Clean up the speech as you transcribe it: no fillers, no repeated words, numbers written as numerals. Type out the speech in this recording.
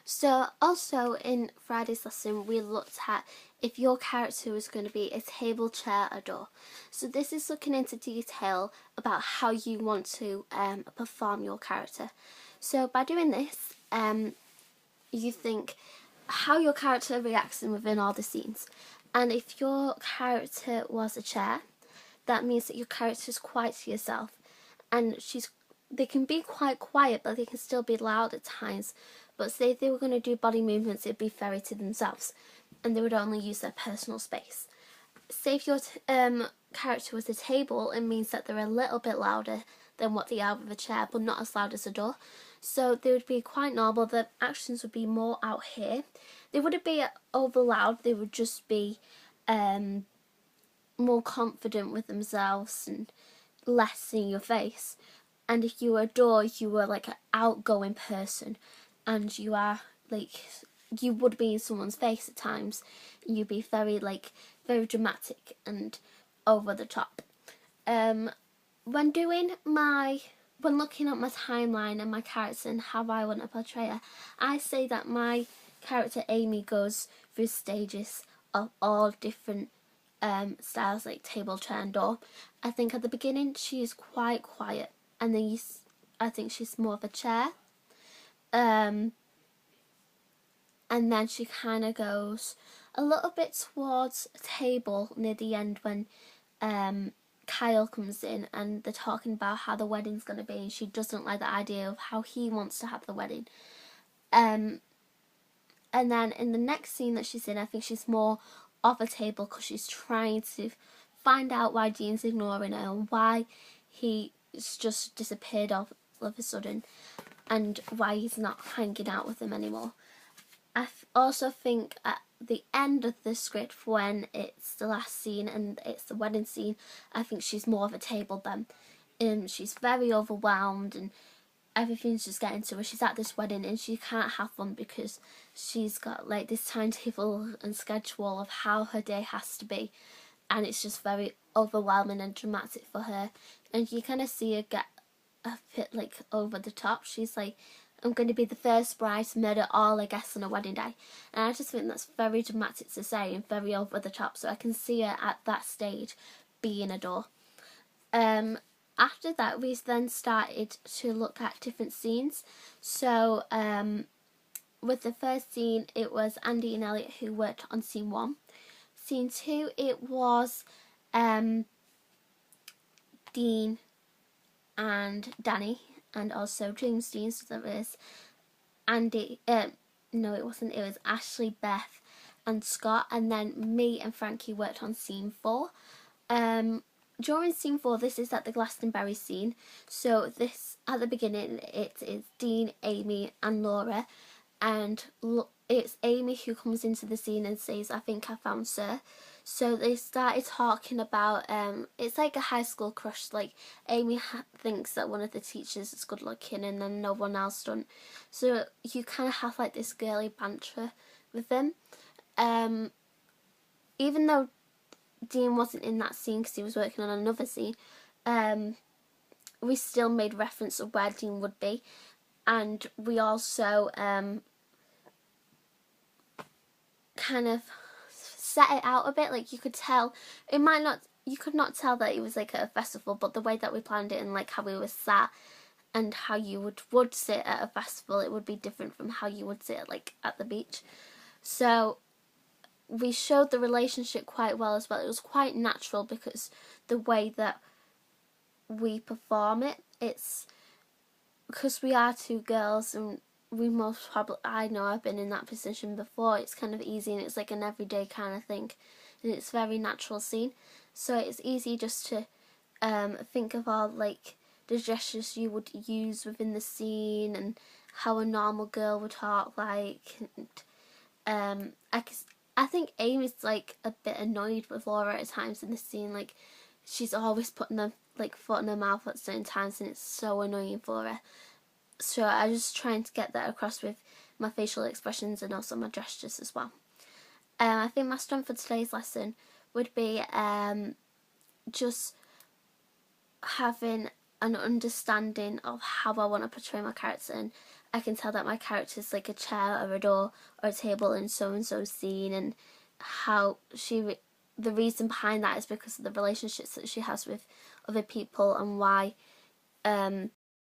So also in Friday's lesson we looked at if your character was going to be a table, chair, a door. So this is looking into detail about how you want to perform your character. So by doing this, you think how your character reacts within all the scenes. And if your character was a chair, that means that your character is quiet to yourself, and they can be quite quiet, but they can still be loud at times. But say they were going to do body movements, it'd be very to themselves, and they would only use their personal space. Say if your character was a table, it means that they're a little bit louder than what they are with a chair, but not as loud as a door. So they would be quite normal. The actions would be more out here. They wouldn't be over loud. They would just be more confident with themselves and less in your face. And if you were a door, you were like an outgoing person, and you are like, you would be in someone's face at times. You'd be very dramatic and over the top. When looking at my timeline and my character and how I want to portray her, I say that my character Amy goes through stages of all different styles, like table, chair and door. I think at the beginning she is quite quiet, and then I think she's more of a chair. And then she kind of goes a little bit towards a table near the end when Kyle comes in and they're talking about how the wedding's going to be, and she doesn't like the idea of how he wants to have the wedding. And then in the next scene that she's in, I think she's more off a table because she's trying to find out why Dean's ignoring her and why he's just disappeared all of a sudden, and why he's not hanging out with them anymore. I also think at the end of the script, when it's the last scene and it's the wedding scene, I think she's more of a table then. She's very overwhelmed and everything's just getting to her. She's at this wedding and she can't have fun because she's got like this timetable and schedule of how her day has to be, and it's just very overwhelming and dramatic for her. And you kind of see her get a bit like over the top. She's like, I'm going to be the first bride to murder all her guests on a wedding day. And I just think that's very dramatic to say and very over the top. So I can see her at that stage being a door. After that, we then started to look at different scenes. So with the first scene, it was Andy and Elliot who worked on scene 1. Scene 2, it was Dean and Danny, and also James Dean. So there was Andy, no it wasn't, it was Ashley, Beth and Scott, and then me and Frankie worked on scene 4. During scene 4, this is at the Glastonbury scene. So this, at the beginning, it is Dean, Amy and Laura, and it's Amy who comes into the scene and says, I think I found Sir. So they started talking about, it's like a high school crush. Like Amy thinks that one of the teachers is good looking and then no one else doesn't. So you kind of have like this girly banter with them. Even though Dean wasn't in that scene because he was working on another scene, we still made reference of where Dean would be, and we also kind of set it out a bit. Like you could tell, you could not tell that it was like at a festival, but the way that we planned it and like how we were sat and how you would sit at a festival, it would be different from how you would sit like at the beach. So we showed the relationship quite well as well. It was quite natural because the way that we perform it, it's because we are two girls and we most probably, I know I've been in that position before, it's kind of easy and it's like an everyday kind of thing and it's a very natural scene. So it's easy just to think of all like the gestures you would use within the scene and how a normal girl would talk like. And I think Amy's like a bit annoyed with Laura at times in this scene. Like she's always putting her like foot in her mouth at certain times and it's so annoying for her. So I was just trying to get that across with my facial expressions and also my gestures as well. I think my strength for today's lesson would be just having an understanding of how I want to portray my character and I can tell that my character's like a chair or a door or a table in so and so scene, and how the reason behind that is because of the relationships that she has with other people, and why